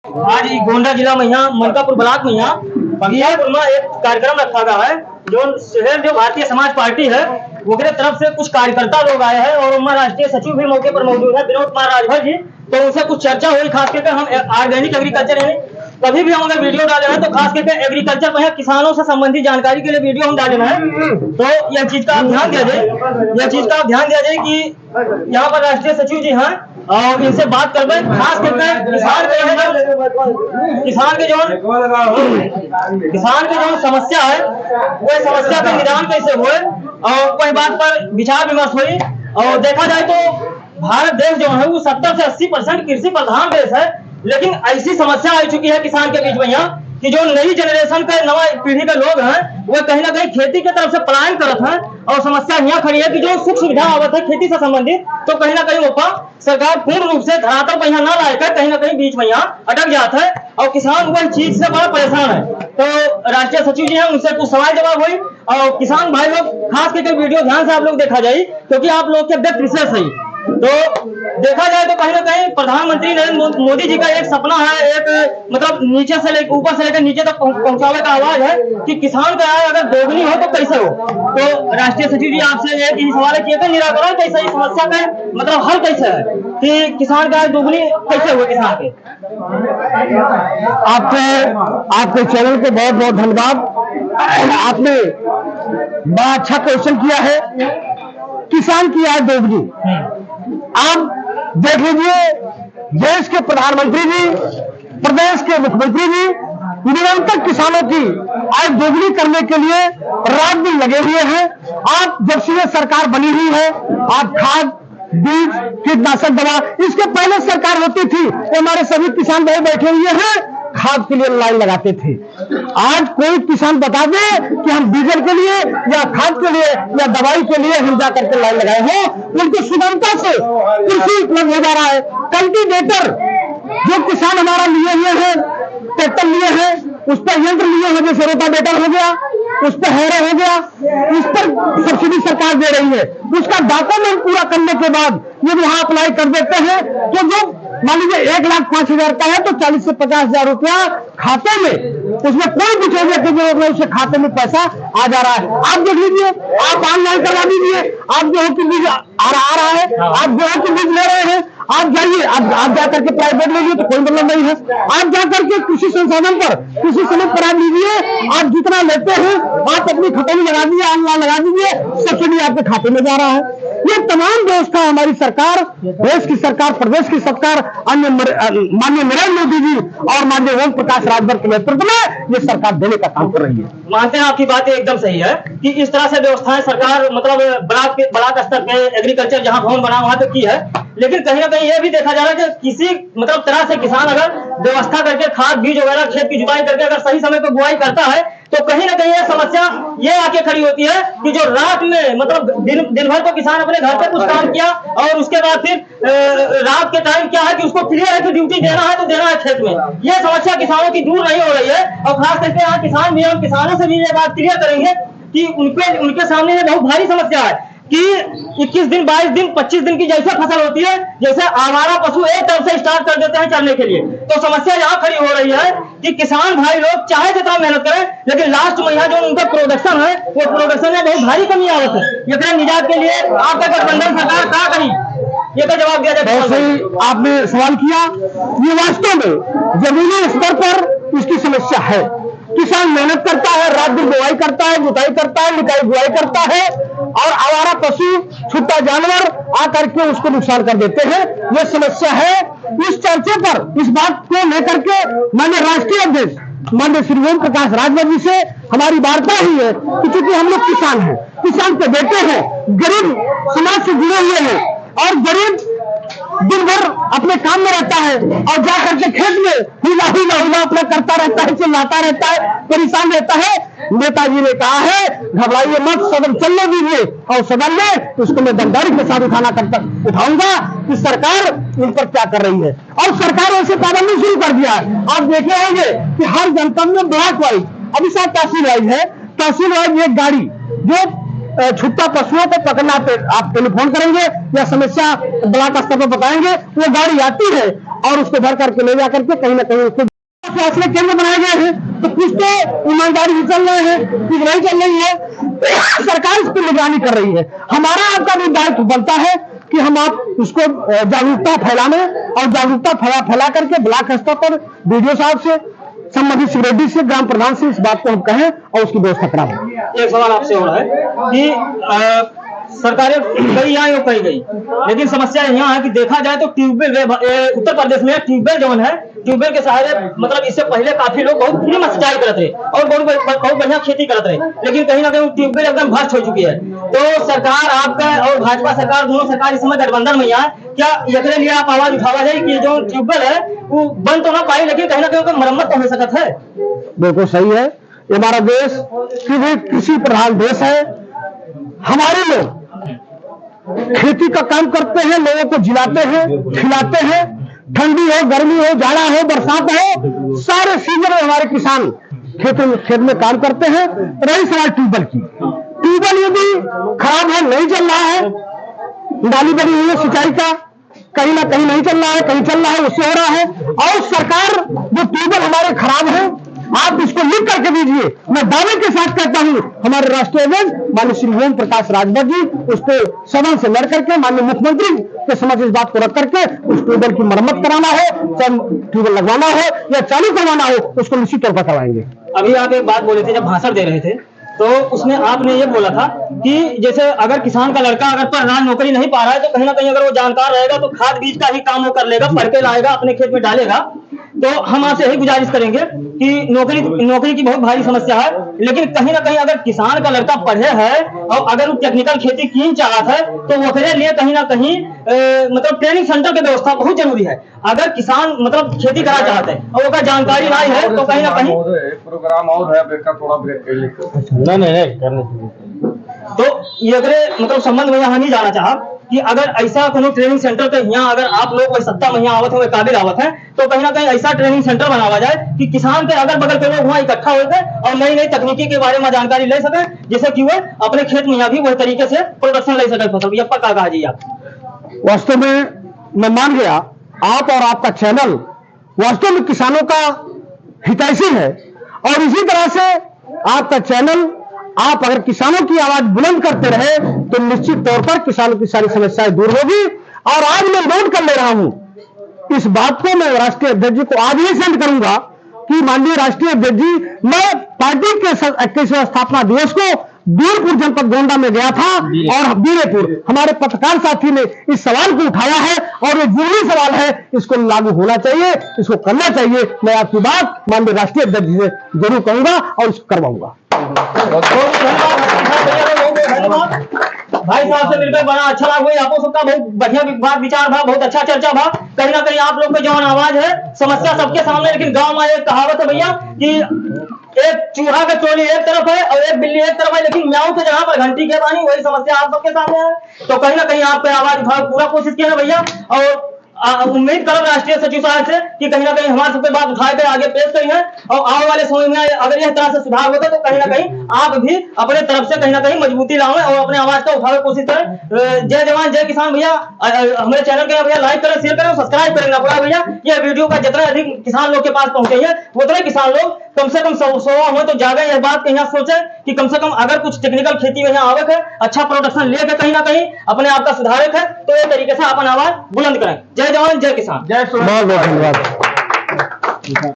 आज गोंडा जिला में यहाँ मनकापुर ब्लॉक में यहाँ बगियापुर में एक कार्यक्रम रखा गया है। जो भारतीय समाज पार्टी है वो की तरफ से कुछ कार्यकर्ता लोग आए हैं और उनमें राष्ट्रीय सचिव भी मौके पर मौजूद है, विनोद कुमार राजभर जी। तो उनसे कुछ चर्चा हुई, खास करके हम ऑर्गेनिक एग्रीकल्चर यानी कभी भी हम अगर वीडियो डाले हैं तो खास करके एग्रीकल्चर में किसानों से संबंधित जानकारी के लिए वीडियो हम डाले हैं। तो यह चीज का ध्यान दिया जाए कि यहाँ पर राष्ट्रीय सचिव जी हैं और इनसे बात कर रहे खास करके किसान के जो समस्या है वो समस्या का निदान कैसे हुए और वही बात पर विचार विमर्श हुई। और देखा जाए तो भारत देश जो है वो 70 से 80% कृषि प्रधान देश है, लेकिन ऐसी समस्या आ चुकी है किसान के बीच में यहाँ कि जो नई जनरेशन का नवा पीढ़ी के लोग हैं वो कहीं ना कहीं खेती की तरफ से पलायन करत हैं। और समस्या यहाँ खड़ी है कि जो सुख सुविधा आवत है खेती से संबंधित तो कहीं ना कहीं वो सरकार पूर्ण रूप से धरातल पर यहाँ ना लाकर कहीं ना कहीं बीच में यहाँ अटक जाता है और किसान वही चीज से बड़ा परेशान है। तो राष्ट्रीय सचिव जी हैं, उनसे कुछ सवाल जवाब हुई और किसान भाई लोग खास करके वीडियो ध्यान से आप लोग देखा जाए क्योंकि आप लोग के व्यक्ति विशेष है। तो देखा जाए तो कहीं ना कहीं प्रधानमंत्री नरेंद्र मोदी जी का एक सपना है, एक मतलब नीचे से लेकर ऊपर से लेकर नीचे तक पहुंचाने का आवाज है कि किसान का आय अगर दोगुनी हो तो कैसे हो। तो राष्ट्रीय सचिव जी आपसे एक ही सवाल किए थे, निराकरण कैसे इस समस्या का मतलब हल कैसे है कि किसान का आय दोगुनी कैसे हुए किसान के। आपके चैनल को बहुत बहुत धन्यवाद। आपने बड़ा अच्छा क्वेश्चन किया है। किसान की आय दोगुनी, आप देख लीजिए देश के प्रधानमंत्री जी, प्रदेश के मुख्यमंत्री जी निरंतर किसानों की आय दोगुनी करने के लिए रात दिन लगे हुए हैं। आप जब से सरकार बनी हुई है, आप खाद बीज कीटनाशक दवा, इसके पहले सरकार होती थी तो हमारे सभी किसान भाई बैठे हुए हैं खाद के लिए लाइन लगाते थे। आज कोई किसान बता दे कि हम डीजल के लिए या खाद के लिए या दवाई के लिए हम जाकर के लाइन लगाए हैं, उनको सुगमता से कृषि उपलब्ध हो जा रहा है। कल्टीवेटर जो किसान हमारा लिए हुए हैं, ट्रैक्टर लिए हैं, उस पर यंत्र लिए हैं, जैसे रोटावेटर हो गया, उस पर हैरे हो गया, इस पर सब्सिडी सरकार दे रही है। उसका डॉक्यूमेंट पूरा करने के बाद यदि वहां अप्लाई कर देते हैं तो जो मान लीजिए 1,05,000 का है तो 40 से 50,000 रुपया खाते में, उसमें कोई बिचौलिया के जरूरत नहीं, उसके खाते में पैसा आ जा रहा है। आप देख लीजिए, आप ऑनलाइन करवा दीजिए, आप गेहूं की बीज आ रहा है, आप गेहूं की बीज ले रहे हैं, आप जाइए, आप जाकर के प्राइवेट लीजिए तो कोई मतलब नहीं है। आप जाकर के कृषि संसाधन पर कृषि समूह करा लीजिए, आप जितना लेते हैं आप अपनी खाते में लगा दीजिए, ऑनलाइन लगा दीजिए, सब्सिडी आपके खाते में जा रहा है। ये तमाम व्यवस्था हमारी सरकार, देश की सरकार, प्रदेश की सरकार, माननीय नरेंद्र मोदी जी और माननीय ओम प्रकाश राजभर के नेतृत्व में ये सरकार देने का काम कर रही है। मानते हैं आपकी बात एकदम सही है कि इस तरह से व्यवस्थाएं सरकार मतलब ब्लॉक स्तर पे एग्रीकल्चर जहां भवन बना वहां तक की है, लेकिन कहीं ना कहीं यह भी देखा जा रहा है कि किसी मतलब तरह से किसान अगर व्यवस्था करके खाद बीज वगैरह खेत की जुताई करके अगर सही समय पर बुआई करता है तो कहीं ना कहीं यह समस्या ये आके खड़ी होती है कि जो रात में मतलब दिन भर तो किसान अपने घर पे कुछ काम किया और उसके बाद फिर रात के टाइम क्या है कि उसको क्लियर है कि ड्यूटी देना है तो देना है खेत में। यह समस्या किसानों की दूर नहीं हो रही है और खास करके यहाँ किसान भी हम किसानों से भी ये बात क्लियर करेंगे कि उनके सामने ये बहुत भारी समस्या है कि 21 दिन 22 दिन 25 दिन की जैसे फसल होती है, जैसे आवारा पशु एक तरफ से स्टार्ट कर देते हैं चरने के लिए, तो समस्या यहाँ खड़ी हो रही है कि किसान भाई लोग चाहे जितना मेहनत करें लेकिन लास्ट में यहाँ जो उनका प्रोडक्शन है वो प्रोडक्शन में बहुत भारी कमी आवत है। ये निजात के लिए आपका गठबंधन सरकार क्या करी, ये तो जवाब दिया जाए। सही आपने सवाल किया, ये वास्तव में जमीनी स्तर पर इसकी समस्या है। किसान मेहनत करता है, रात दिन बुआई करता है, जुताई करता है, लिखाई बुआई करता है और आवारा पशु छुट्टा जानवर आकर के उसको नुकसान कर देते हैं। यह समस्या है। इस चर्चे पर इस बात को लेकर के मैंने राष्ट्रीय अध्यक्ष माननीय श्री ओम प्रकाश राजभर जी से हमारी वार्ता हुई है कि चूंकि हम लोग किसान हैं, किसान के बेटे हैं, गरीब समाज से जुड़े हुए हैं और गरीब दिन भर अपने काम में रहता है और जाकर के खेत में हिला अपना करता रहता है, चिल्लाता रहता है, परेशान रहता है। नेताजी ने कहा है घबराइए मत, सदन चलने दीजिए और सदन में उसको मैं दमदारी के साथ उठाऊंगा कि सरकार इन पर क्या कर रही है। और सरकार ऐसे पाबंदी शुरू कर दिया है। आप देखे होंगे कि हर जनपद में ब्लॉक वाइज, अभी शायद तहसील वाइज है, तहसील वाइज एक गाड़ी जो छुट्टा पशुओं को पकड़ना पे आप टेलीफोन करेंगे या समस्या ब्लॉक स्तर पर बताएंगे, वो गाड़ी आती है और उसको भर करके ले जा करके कहीं ना कहीं उसको फैसले केंद्र बनाए गए हैं, तो कुछ तो ईमानदारी से चल रहे हैं, कुछ नहीं चल रही है। सरकार इस पर निगरानी कर रही है। हमारा आपका भी दायित्व बनता है कि हम आप उसको जागरूकता फैलाने और जागरूकता फैला करके ब्लॉक स्तर पर बीडीओ साहब से, संबंधित सेक्रेटरी से, ग्राम प्रधान से इस बात को हम कहें और उसकी व्यवस्था कराएं। एक सवाल आपसे हो रहा है कि सरकारें कई यहाँ योग कही गई, लेकिन समस्या यहाँ है कि देखा जाए तो ट्यूबवेल उत्तर प्रदेश में ट्यूबवेल जो है, ट्यूबवेल के सहारे मतलब इससे पहले काफी लोग बहुत फ्री में सिंचाई करते रहे और बहुत बढ़िया खेती करते रहे, लेकिन कहीं ना कहीं ट्यूबवेल एकदम भ्रष्ट हो चुकी है। तो सरकार आपका और भाजपा सरकार, दोनों सरकार इस समय गठबंधन में है, क्या इसके लिए आप आवाज उठावा जाए कि जो ट्यूबवेल है वो बंद तो ना पाई, लेकिन कहीं ना कहीं मरम्मत तो हो सकत है? बिल्कुल सही है। ये हमारा देश कृषि प्रधान देश है। हमारे लोग खेती का काम करते हैं, लोगों को जिलाते हैं, खिलाते हैं, ठंडी हो, गर्मी हो, जाड़ा हो, बरसात हो, सारे सीजन में हमारे किसान खेत में काम करते हैं। रही सवाल ट्यूबवेल की, ट्यूबवेल यदि खराब है, नहीं चल रहा है, नाली बनी हुई है सिंचाई का, कहीं ना कहीं नहीं चल रहा है, कहीं चल रहा है, उससे हो रहा है। और सरकार जो ट्यूबवेल हमारे खराब है, आप इसको लिख करके दीजिए। मैं दावे के साथ कहता हूं, हमारे राष्ट्रीय अध्यक्ष माननीय श्री ओम प्रकाश राजभर जी उस पर सदन से लड़ करके माननीय मुख्यमंत्री के समक्ष इस बात को रख करके उस ट्यूबवेल की मरम्मत कराना हो, चाहे ट्यूबवेल लगवाना हो या चालू करवाना हो, उसको निश्चित तौर पर करवाएंगे। अभी आप एक बात बोले थे, जब भाषण दे रहे थे तो उसमें आपने ये बोला था कि जैसे अगर किसान का लड़का अगर पर नौकरी नहीं पा रहा है तो कहीं ना कहीं अगर वो जानकार रहेगा तो खाद बीज का ही काम वो कर लेगा, पढ़ के लाएगा, अपने खेत में डालेगा। तो हम आपसे यही गुजारिश करेंगे कि नौकरी की बहुत भारी समस्या है, लेकिन कहीं ना कहीं अगर किसान का लड़का पढ़े है और अगर वो टेक्निकल खेती की चाहत है तो वो के लिए कहीं ना कहीं मतलब ट्रेनिंग सेंटर की व्यवस्था बहुत जरूरी है। अगर किसान मतलब खेती करना चाहते हैं और उसका जानकारी नहीं है तो कहीं ना कहीं प्रोग्राम और है, ब्रेक का थोड़ा ब्रेक कर लेते। नहीं करने तो ये मतलब संबंध में हम ही जाना चाह कि अगर ऐसा कोनो ट्रेनिंग सेंटर के यहाँ अगर आप लोग वही सत्ता में आवत है, काबिल आवत है, तो कहीं ना कहीं ऐसा ट्रेनिंग सेंटर बनावा जाए कि किसान के अगल बगल के लोग वहाँ इकट्ठा होकर और नई नई तकनीकी के बारे में जानकारी ले सके, जिससे कि वो अपने खेत में यहाँ भी वही तरीके से प्रोडक्शन ले सके फसल। ये पक्का कहा जी आप? वास्तव में मैं मान गया, आप और आपका चैनल वास्तव में किसानों का हितैषी है और इसी तरह से आपका चैनल, आप अगर किसानों की आवाज बुलंद करते रहे तो निश्चित तौर पर किसानों की सारी समस्याएं दूर होगी। और आज मैं नोट कर ले रहा हूं, इस बात को मैं राष्ट्रीय अध्यक्ष जी को आज ही सेंड करूंगा कि माननीय राष्ट्रीय अध्यक्ष जी, मैं पार्टी के 21वें स्थापना दिवस को बीरपुर जनपद गोंडा में गया था और बीरेपुर हमारे पत्रकार साथी ने इस सवाल को उठाया है और ये जरूरी सवाल है, इसको लागू होना चाहिए, इसको करना चाहिए। मैं आपकी बात माननीय राष्ट्रीय अध्यक्ष जी से जरूर कहूंगा और इसको करवाऊंगा। भाई साहब से मिलकर बड़ा अच्छा लगा, आपको सबका बहुत बढ़िया बात विचार था, बहुत अच्छा चर्चा था। कहीं ना कहीं आप लोग का जवान आवाज है, समस्या सबके सामने, लेकिन गांव में एक कहावत है भैया कि एक चूहा का चोली एक तरफ है और एक बिल्ली एक तरफ है, लेकिन म्याऊं के जगह पर घंटी के बानी, वही समस्या आप सबके सामने है। तो कहीं ना कहीं आप पे आवाज उठाने पूरा कोशिश किया ना भैया, और उम्मीद करो राष्ट्रीय सचिव साहब से कि कहीं ना कहीं हमारे सबके बात उठाए कर आगे पेश करी है और आने वाले समय में अगर इस तरह से सुधार होता तो कहीं ना कहीं आप भी अपने तरफ से कहीं ना कहीं मजबूती लाओ और अपने आवाज का उठाने की कोशिश करें। जय जवान जय किसान भैया। हमारे चैनल के भैया लाइक करें, शेयर करें, सब्सक्राइब करें ना पड़ा भैया। ये वीडियो का जितना अधिक किसान लोग के पास पहुंचे हैं उतने किसान लोग कम से कम 100 हो तो जागे यह बात कहीं सोचे कि कम से कम अगर कुछ टेक्निकल खेती में यहाँ आवक है, अच्छा प्रोडक्शन लेकर कहीं ना कहीं अपने आप का सुधारक है, तो ये तरीके से अपन आवाज बुलंद करें। जय जवान जय किसान। बहुत बहुत धन्यवाद।